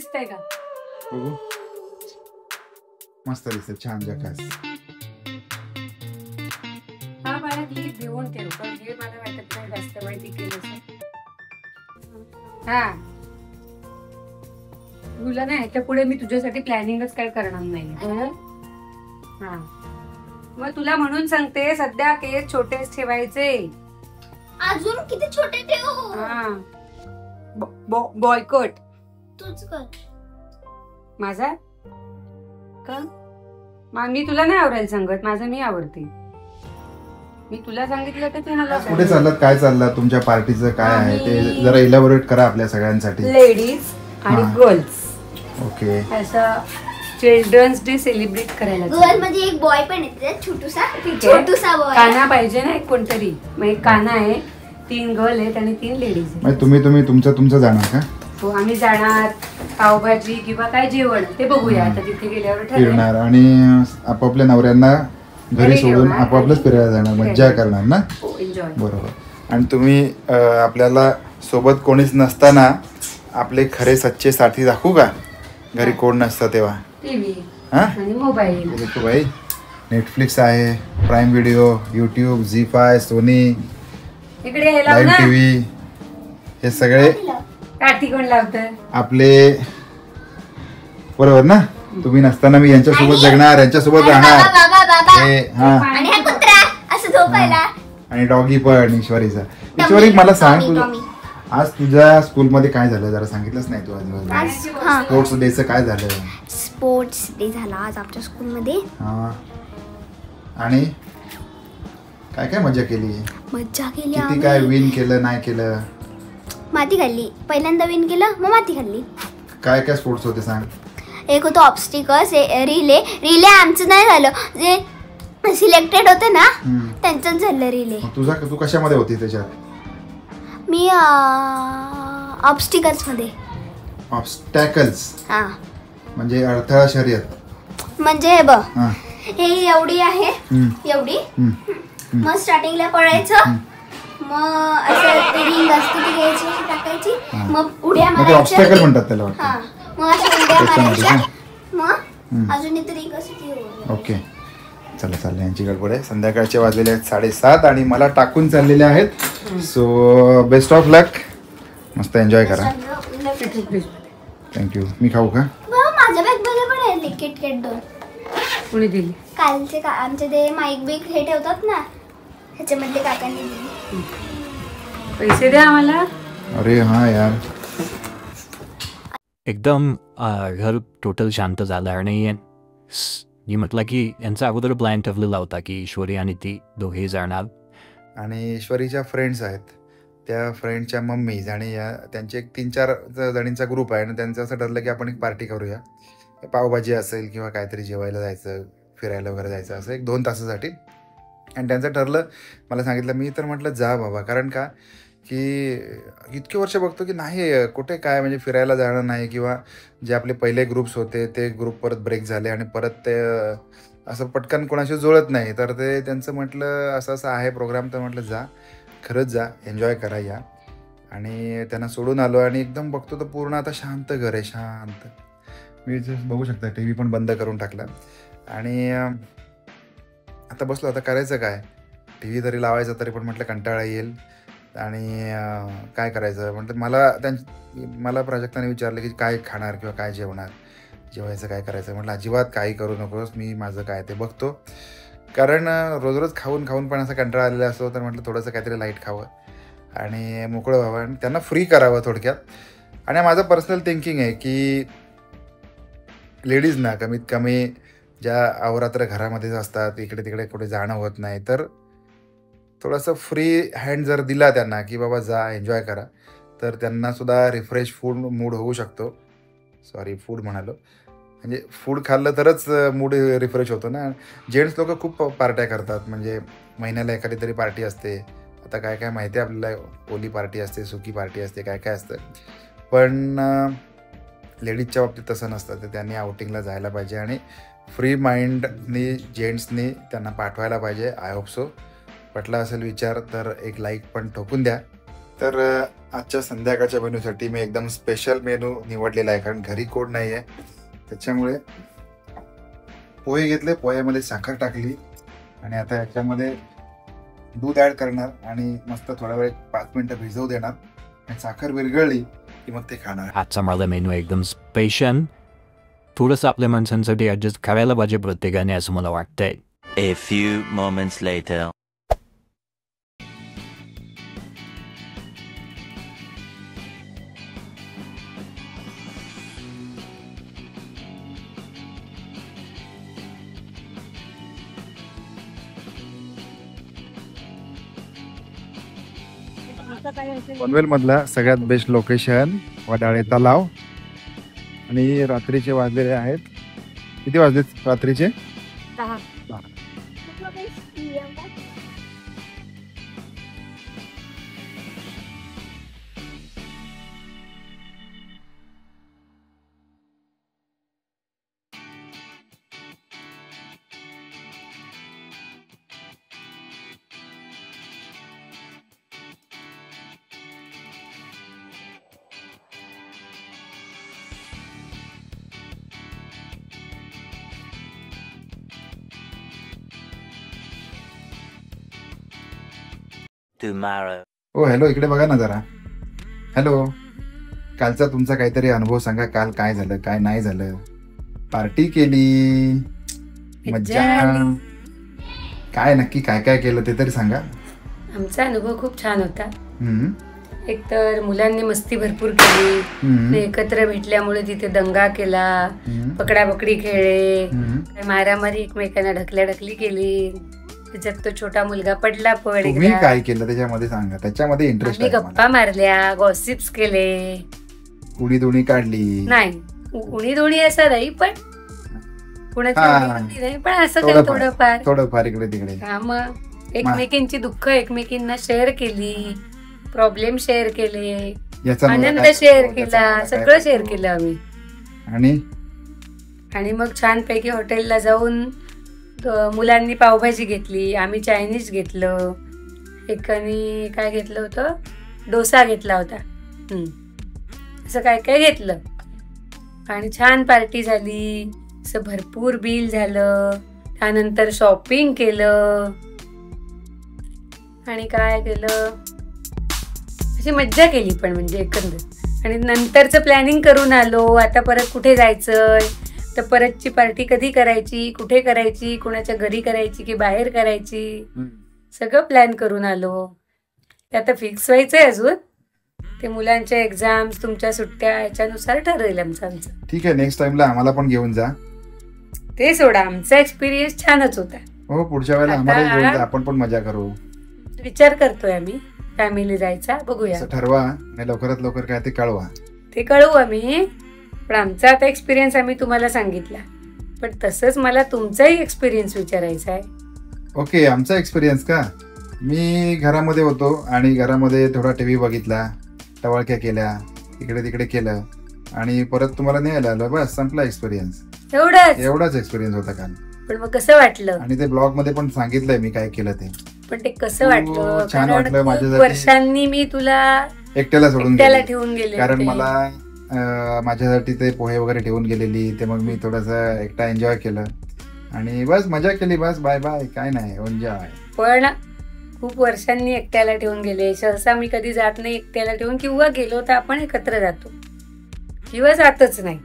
दिसतंय का? बघू. मस्त दिसत, छान जकास. हा मला क्लिप घेऊन ठेव, पण हे मला वाटत नाही जास्त माहिती केलं. हा तुला ना ह्याच्या पुढे मी तुझ्यासाठी प्लॅनिंगच काय करणार नाही. हा मग तुला म्हणून सांगते, सध्या केस छोटेच ठेवायचे. अजून किती छोटे ठेवू? हा बॉयकॉट तूच कर. माझा का? मी तुला नाही आवरायला सांगत, माझं मी आवडते. मी तुला सांगितलं तर तू मला कुठे चाललात, काय चाललं तुमच्या पार्टीचं काय आहे ते जरा इलॅबोरेट करा आपल्या सगळ्यांसाठी. लेडीज आणि गर्ल्स ओके असं चिल्ड्रन्स डे सेलिब्रेट करायला. गर्ल म्हणजे एक बॉय पण आहे, छोटूसा बॉय. काना पाहिजे ना एक कोणतरी. मग एक काना आहे, 3 गर्ल आहेत आणि 3 लेडीज आहेत. तुम्ही तुमचं जाणार का? हो आम्ही जाणार. पावभाजी किंवा काय जेवण ते बघूया आता तिथे गेल्यावर फिरणार आणि आपापल्या नवऱ्यांना घरी सोडून आपापलंच फिरायला जाणार, मज्जा करणार ना. एन्जॉय. बरोबर. आणि तुम्ही आपल्याला सोबत कोणीच नसताना आपले खरे सच्चे साथी दाखवू का? घरी कोण नसतं तेव्हा. टीव्ही आणि मोबाईल. देखो भाई, नेटफ्लिक्स आहे, प्राईम व्हिडिओ, यूट्यूब, झी5, सोनी, इकडे लाईव्ह टीव्ही, हे सगळे काठी कोण लावतं? आपले. बरोबर ना. तुम्ही नसताना मी यांच्यासोबत जगणार, यांच्यासोबत राहणार. आणि हा कुत्रा असं झोपायला. आणि डॉगी पण ईश्वरीचा. ईश्वरी मला सांग, तुझं आज तुझ्या स्कूलमध्ये काय झालं जरा सांगितलंच नाही तू. आज स्पोर्ट्स डेचं काय झालं? स्पोर्ट्स डे झाला आज आमच्या स्कूलमध्ये. आणि काय काय मजा केली? मज्जा केली. किती काय विन केलं नाही केलं? माती खाल्ली. पहिल्यांदा विन केलं, मग माती खाल्ली. काय काय स्पोर्ट्स होते सांग? एक होतं ऑब्स्टिकल्स, रिले आमचं नाही झालं. जे सिलेक्टेड होते ना त्यांचंच झालं रिले. तू कशामध्ये होती त्याच्यात? मी ऑब्स्टिकल्स मध्ये. ऑब्स्टॅकल्स हा म्हणजे अडथळा शर्यत. म्हणजे हे बघ, हे एवढी आहे, एवढी. मग स्टार्टिंगला पळायचं, मग असं ती रिंग असते ती घ्यायची, अशी टाकायची, मग उड्या मारायच्या. ऑब्स्टॅकल म्हणतात त्याला. मग अशा उड्या मारायच्या, मग अजून इथे रिंग असते. ओके चला चालले, यांची गडबड आहे. संध्याकाळचे वाजलेले आहेत 7:30 आणि मला टाकून चाललेले आहेत. सो बेस्ट ऑफ लक, मस्त एन्जॉय करा. थँक्यू. मी खाऊ का? माझ्या बॅग मध्ये पण आहे KitKat 2. कोणी दिली? कालचे आमचे ते माईक बिक हे ठेवतात ना, ह्याच्यामधले काकांनी दिली. पैसे द्या आम्हाला. अरे हा यार. एकदम घर टोटल शांत झालं आणि मी म्हटलं की यांचा अगोदर प्लॅन ठरलेला होता की ईश्वरी आणि ती दोघेही जाणार. आणि ईश्वरीच्या फ्रेंड्स आहेत, त्या फ्रेंडच्या मम्मीज आणि त्यांचे एक 3-4 जणींचा ग्रुप आहे आणि त्यांचं असं ठरलं की आपण एक पार्टी करूया. पावभाजी असेल किंवा काहीतरी जेवायला जायचं, फिरायला वगैरे जायचं, असं 1-2 तासासाठी. आणि त्यांचं ठरलं, मला सांगितलं. मी तर म्हटलं जा बाबा, कारण का की इतके वर्ष बघतो की नाही कुठे काय म्हणजे फिरायला जाणं नाही, किंवा जे आपले पहिले ग्रुप्स होते ते ग्रुप परत ब्रेक झाले आणि परत ते असं पटकन कोणाशी जुळत नाही. तर ते त्यांचं म्हटलं असं असं आहे प्रोग्राम, तर म्हटलं जा, खरंच जा, एन्जॉय करा या. आणि त्यांना सोडून आलो आणि एकदम बघतो तर पूर्ण आता शांत घर आहे, शांत. मी बघू शकता TV पण बंद करून टाकला. आणि आता बसलो, आता करायचं काय, TV तरी लावायचा तरी पण म्हटलं कंटाळा येईल आणि काय करायचं म्हटलं. मला प्राजक्ताने विचारलं की काय खाणार किंवा काय जेवायचं काय करायचं. म्हटलं अजिबात काही करू नकोस, मी माझं काय ते बघतो. कारण रोज खाऊन खाऊन पण असं कंटाळा आलेला असतो, तर म्हटलं थोडंसं काहीतरी लाईट खावं आणि मोकळं व्हावं आणि त्यांना फ्री करावं थोडक्यात. आणि माझं पर्सनल थिंकिंग आहे की लेडीजना कमीत कमी ज्या अहोरात्र घरामध्येच असतात, इकडे तिकडे कुठे जाणं होत नाही, तर थोडंसं फ्री हँड जर दिला त्यांना की बाबा जा एन्जॉय करा, तर त्यांनासुद्धा रिफ्रेश मूड होऊ शकतो. फूड म्हणालो, म्हणजे फूड खाल्लं तरच मूड रिफ्रेश होतो ना. जेंट्स लोक खूप पार्ट्या करतात, म्हणजे महिन्याला एखादी तरी पार्टी असते. आता काय काय माहिती आहे आपल्याला, ओली पार्टी असते, सुकी पार्टी असते, काय काय असतं. पण लेडीजच्या बाबतीत तसं नसतं. तर त्यांनी आउटिंगला जायला पाहिजे आणि फ्री माइंडनी जेंट्सनी त्यांना पाठवायला पाहिजे. I hope so. पटला असेल विचार तर एक लाईक पण ठोकून द्या. तर आजच्या संध्याकाळच्या मेनूसाठी मी एकदम स्पेशल मेनू निवडलेला आहे, कारण घरी कोण नाही आहे. त्याच्यामुळे पोहे घेतले, पोह्यामध्ये साखर टाकली आणि आता याच्यामध्ये दूध ॲड करणार आणि मस्त थोडा वेळ 5 मिनिटं भिजवू देणार आणि साखर विरघळली की मग ते खाणार. आजचा मला मेनू एकदम स्पेशल. थोडंसं आपल्या माणसांसाठी ॲडजस्ट करायला पाहिजे प्रत्येकाने असं मला वाटतंय. A few moments later. Panvel मधला सगळ्यात बेस्ट लोकेशन वडाळे तलाव. आणि रात्रीचे वाजलेले आहेत, किती वाजलेत रात्रीचे? 10. Tomorrow. ओ हॅलो, इकडे बघा ना जरा. हॅलो, कालचा तुमचा काहीतरी अनुभव सांगा. काल काय झालं, काय नाही झालं? पार्टी केली, मज्जा, काय नक्की काय काय केलं ते तरी सांगा. आमचा अनुभव खूप छान होता. हम्म, एक तर मुलांनी मस्ती भरपूर केली, हम्म, एकत्र भेटल्यामुळे तिथे दंगा केला, पकडापकडी खेळले, काही मारामारी, एकमेकांना ढकलाढकली केली. त्याच्यात तो छोटा मुलगा पडला पण तुम्ही एकदा. काय केलं त्याच्यामध्ये सांगा, त्याच्यामध्ये इंटरेस्ट आम्ही आहे गप्पा मारल्या, गॉसिप्स केले. उडी दोणी काढली नाही, उणी दोणी असं नाही, पण कुणाची हा. उडीबुडी नाही, पण असं काही थोडंफार. थोडंफार इकडे तिकडे. हा, मग एकमेकींची दुःख एकमेकींना शेअर केली, प्रॉब्लेम शेअर केले, याचा आनंद मला काय- शेअर याचा केला, मला काय- सगळं शेअर केलं आम्ही. आणि मग छानपैकी हॉटेलला जाऊन मुलांनी पावभाजी घेतली, आम्ही चायनीज घेतलं, एकाने काय घेतलं होतं, डोसा घेतला होता. असं काय काय घेतलं आणि छान पार्टी झाली. असं भरपूर बिल झालं. त्यानंतर शॉपिंग केलं आणि काय केलं, अशी मज्जा केली पण म्हणजे एकंदर. आणि नंतरचं प्लॅनिंग करून आलो. आता परत कुठे जायचंय, तर परतची पार्टी कधी करायची, कुठे करायची, कुणाच्या घरी करायची की बाहेर करायची, सगळं प्लॅन करून आलो. ते आता फिक्स व्हायचंय अजून. ते मुलांच्या एक्झाम्स, तुमच्या सुट्ट्या याच्यानुसार ठरेल आमचं. ठीक आहे, नेक्स्ट टाइमला आम्हाला पण घेऊन जा. ते सोडा, आमचा एक्सपिरियन्स छानच होता. हो, पुढच्या वेळेला आता- आम्हाला घेऊन जा, आपण पण मजा करू. विचार करतोय आम्ही फॅमिली जायचा, बघूया. असं ठरवा आणि लवकरात लवकर काय ते कळवा. ते कळवू आम्ही, पण आमचा आता एक्सपिरियन्स आम्ही तुम्हाला सांगितला, पण तसंच मला तुमचाही एक्सपिरियन्स विचारायचा आहे. ओके, आमचा एक्सपिरियन्स का? मी घरामध्ये होतो आणि घरामध्ये थोडा टीव्ही बघितला, टवाळक्या केल्या, इकडे तिकडे केलं आणि परत तुम्हाला न्यायला आलं, बस संपला एक्सपिरियन्स. एवढाच एक्सपिरियन्स होता काल. पण मग कसं वाटलं? आणि ते ब्लॉग मध्ये पण सांगितलंय मी काय केलं ते. पण ते कसं वाटलं? छान कारण वाटलं खूप माझ्यासाठी. वर्षांनी मी तुला एकट्याला सोडून एकट्याला गेले. ठेवून गेले कारण होते. मला माझ्यासाठी ते पोहे वगैरे ठेवून गेलेली, ते मग मी थोडंसं एकटा एन्जॉय केलं आणि बस मजा केली. बस बाय बाय, काय नाही, एन्जॉय. पण खूप वर्षांनी एकट्याला ठेवून गेले. सहसा मी कधी जात नाही एकट्याला ठेवून, किंवा गेलो तर आपण एकत्र जातो किंवा जातच नाही.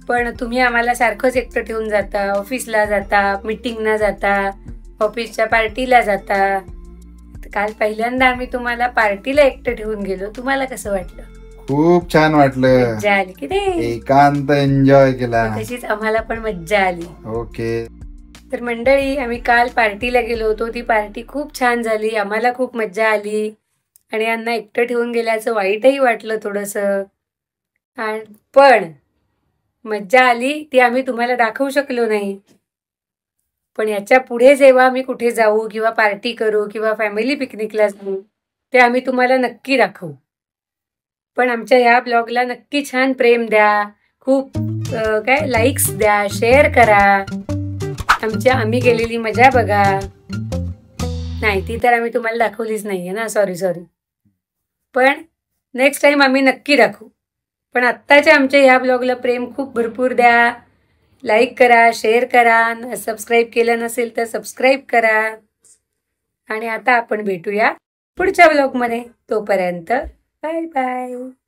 पण तुम्ही आम्हाला सारखंच एकटं ठेवून जाता, ऑफिसला जाता, मीटिंगला जाता, ऑफिसच्या पार्टीला जाता. काल पहिल्यांदा आम्ही तुम्हाला पार्टीला एकटं ठेवून गेलो. तुम्हाला कसं वाटलं? खूप छान वाटलं, मज्जा आली की नाही? एकांत एन्जॉय केला. तशीच आम्हाला पण मज्जा आली. ओके. तर मंडळी, आम्ही काल पार्टीला गेलो होतो. ती पार्टी खूप छान झाली, आम्हाला खूप मज्जा आली आणि यांना एकटं ठेवून गेल्याचं वाईटही वाटलं थोडंसं. पण मज्जा आली, ती आम्ही तुम्हाला दाखवू शकलो नाही. पण याच्या पुढे जेव्हा आम्ही कुठे जाऊ किंवा पार्टी करू किंवा फॅमिली पिकनिकला जाऊ, ते आम्ही तुम्हाला नक्की दाखवू. पण आमच्या ह्या ब्लॉगला नक्की छान प्रेम द्या, खूप काय लाईक्स द्या, शेअर करा, आम्ही गेलेली मजा बघा. नाही, ती तर आम्ही तुम्हाला दाखवलीच नाहीये ना. सॉरी. पण नेक्स्ट टाइम आम्ही नक्की दाखवू. पण आत्ताच्या आमच्या ह्या ब्लॉगला प्रेम खूप भरपूर द्या. लाईक करा, शेअर करा, सबस्क्राईब केलं नसेल तर सबस्क्राईब करा. आणि आता आपण भेटूया पुढच्या ब्लॉगमध्ये. तोपर्यंत बाय बाय.